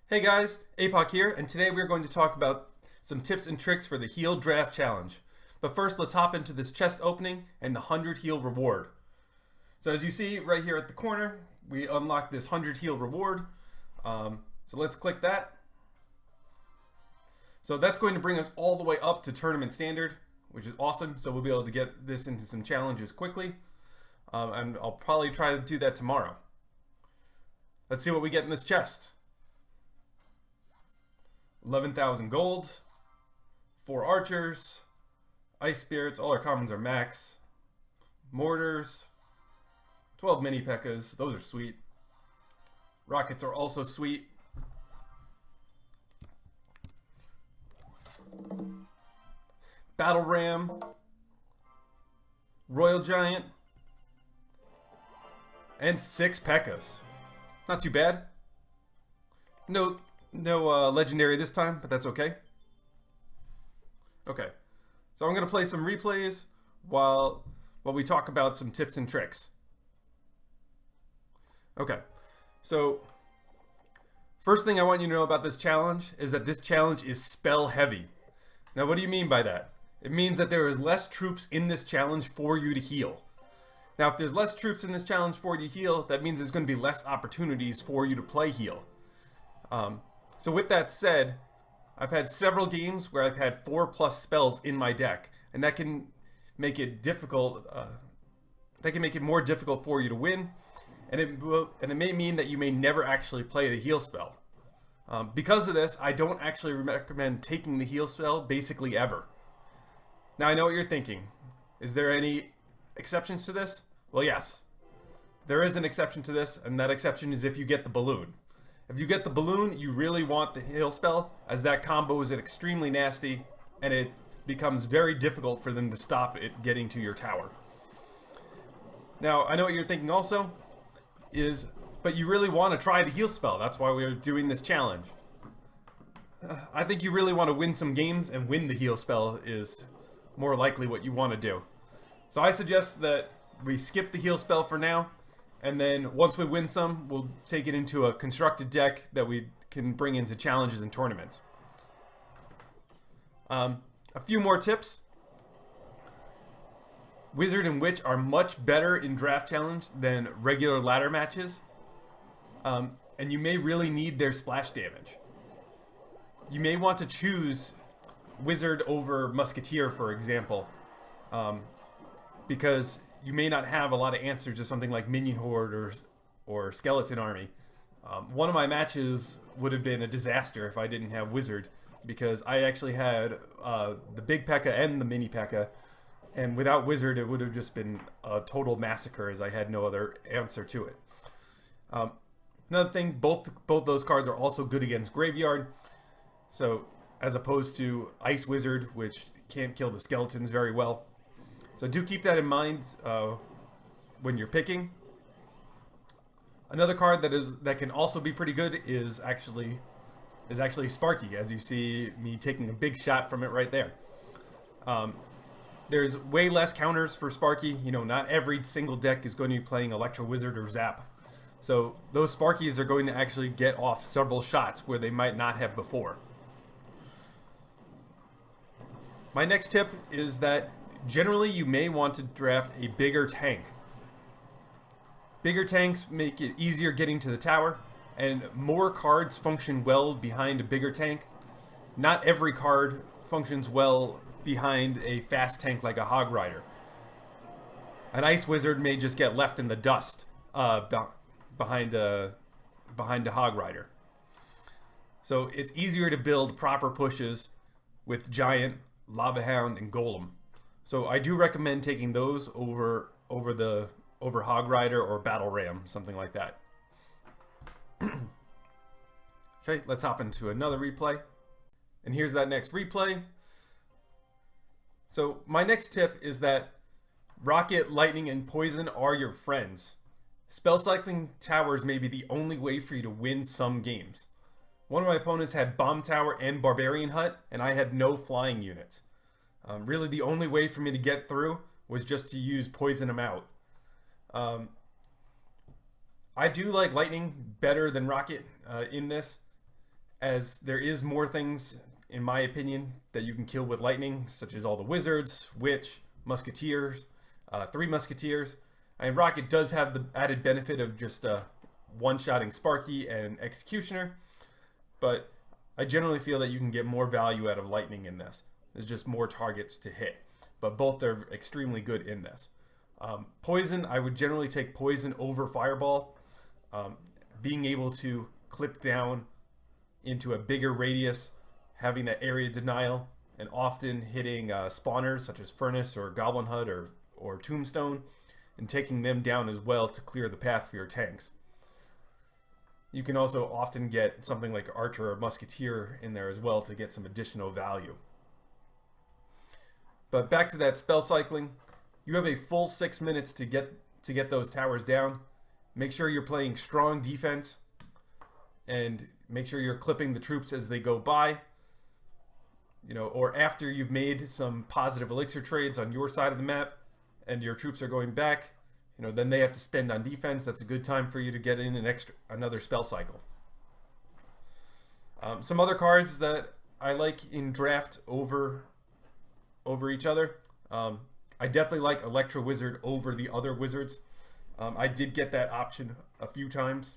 Hey guys, Apoc here, and today we're going to talk about some tips and tricks for the Heal Draft Challenge. But first, let's hop into this chest opening and the 100 heal reward. So as you see right here at the corner, we unlock this 100 heal reward. So let's click that. So that's going to bring us all the way up to tournament standard, which is awesome. So we'll be able to get this into some challenges quickly. And I'll probably try to do that tomorrow. Let's see what we get in this chest. 11,000 gold, 4 archers, ice spirits, all our commons are max, mortars, 12 mini P.E.K.K.A.s, those are sweet. Rockets are also sweet. Battle ram, royal giant, and 6 P.E.K.K.A.s. Not too bad. No legendary this time, but that's okay. Okay, so I'm gonna play some replays while we talk about some tips and tricks. Okay, so first thing I want you to know about this challenge is that this challenge is spell heavy. Now, what do you mean by that? It means that there is less troops in this challenge for you to heal. Now, if there's less troops in this challenge for you to heal, that means there's going to be less opportunities for you to play heal. So with that said, I've had several games where I've had 4+ spells in my deck, and that can make it difficult. That can make it more difficult for you to win, and it may mean that you may never actually play the heal spell. Because of this, I don't actually recommend taking the heal spell basically ever. Now I know what you're thinking. Is there any exceptions to this? Well, yes. There is an exception to this, and that exception is if you get the balloon. If you get the balloon, you really want the heal spell, as that combo is extremely nasty, and it becomes very difficult for them to stop it getting to your tower. Now, I know what you're thinking also, but you really want to try the heal spell. That's why we're doing this challenge. I think you really want to win some games, and win the heal spell is more likely what you want to do. So I suggest that we skip the heal spell for now, and then once we win some, we'll take it into a constructed deck that we can bring into challenges and tournaments. A few more tips. Wizard and Witch are much better in Draft Challenge than regular ladder matches. And you may really need their splash damage. You may want to choose Wizard over Musketeer, for example. Because you may not have a lot of answers to something like Minion Horde or Skeleton Army. One of my matches would have been a disaster if I didn't have Wizard, because I actually had the big P.E.K.K.A. and the mini P.E.K.K.A. And without Wizard, it would have just been a total massacre, as I had no other answer to it. Another thing, both those cards are also good against Graveyard. So, as opposed to Ice Wizard, which can't kill the skeletons very well. So do keep that in mind when you're picking. Another card that can also be pretty good is actually Sparky, as you see me taking a big shot from it right there. There's way less counters for Sparky. You know, not every single deck is going to be playing Electro Wizard or Zap. So those Sparkies are going to actually get off several shots where they might not have before. My next tip is that generally you may want to draft a bigger tank. Bigger tanks make it easier getting to the tower, and more cards function well behind a bigger tank. Not every card functions well behind a fast tank like a Hog Rider. An Ice Wizard may just get left in the dust behind a Hog Rider. So it's easier to build proper pushes with Giant, Lava Hound, and Golem. So I do recommend taking those over Hog Rider or Battle Ram, something like that. Okay, let's hop into another replay. And here's that next replay. So my next tip is that Rocket, Lightning, and Poison are your friends. Spell cycling towers may be the only way for you to win some games. One of my opponents had Bomb Tower and Barbarian Hut, and I had no flying units. Really, the only way for me to get through was just to use Poison them out. I do like Lightning better than Rocket in this. as there is more things, in my opinion, that you can kill with lightning, such as all the wizards, witch, musketeers, three musketeers. And Rocket does have the added benefit of just one-shotting Sparky and Executioner, but I generally feel that you can get more value out of lightning in this. There's just more targets to hit, but both are extremely good in this. Poison, I would generally take poison over fireball. Being able to clip down into a bigger radius, having that area denial, and often hitting spawners such as Furnace or Goblin Hut or Tombstone, and taking them down as well to clear the path for your tanks. You can also often get something like Archer or Musketeer in there as well to get some additional value. But back to that spell cycling, you have a full 6 minutes to get those towers down. Make sure you're playing strong defense, and make sure you're clipping the troops as they go by. Or after you've made some positive elixir trades on your side of the map, and your troops are going back, then they have to spend on defense. That's a good time for you to get in another spell cycle. Some other cards that I like in draft over each other. I definitely like Electro Wizard over the other wizards. I did get that option a few times.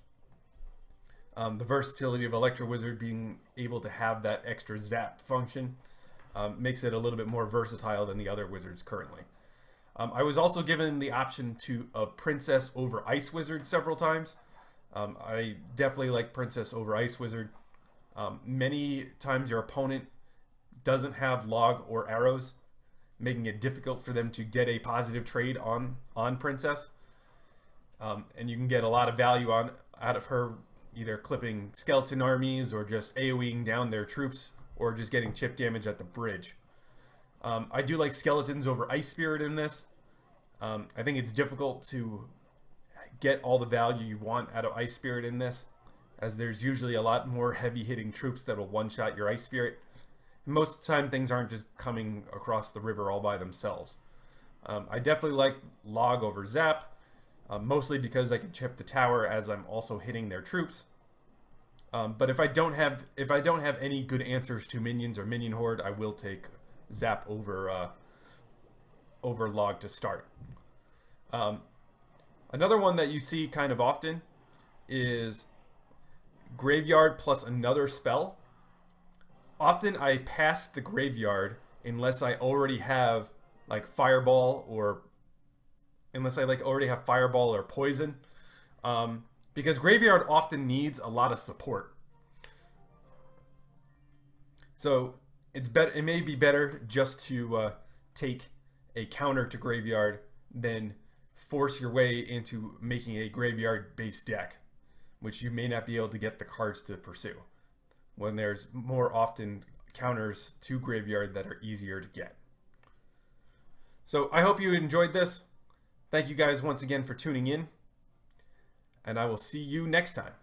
The versatility of Electro Wizard being able to have that extra zap function makes it a little bit more versatile than the other wizards currently. I was also given the option of Princess over Ice Wizard several times. I definitely like Princess over Ice Wizard. Many times your opponent doesn't have log or arrows, making it difficult for them to get a positive trade on Princess. And you can get a lot of value out of her, either clipping skeleton armies or just AoEing down their troops or just getting chip damage at the bridge. I do like skeletons over Ice Spirit in this. I think it's difficult to get all the value you want out of Ice Spirit in this, as there's usually a lot more heavy hitting troops that will one-shot your Ice Spirit. And most of the time things aren't just coming across the river all by themselves. I definitely like Log over Zap, mostly because I can chip the tower as I'm also hitting their troops. But if I don't have any good answers to minions or minion horde, I will take Zap over Log to start. Another one that you see kind of often is Graveyard plus another spell. Often I pass the Graveyard unless I already have like Fireball or Poison, because Graveyard often needs a lot of support. So it may be better just to take a counter to Graveyard than force your way into making a Graveyard-based deck, which you may not be able to get the cards to pursue, when there's more often counters to Graveyard that are easier to get. So I hope you enjoyed this. Thank you guys once again for tuning in, and I will see you next time.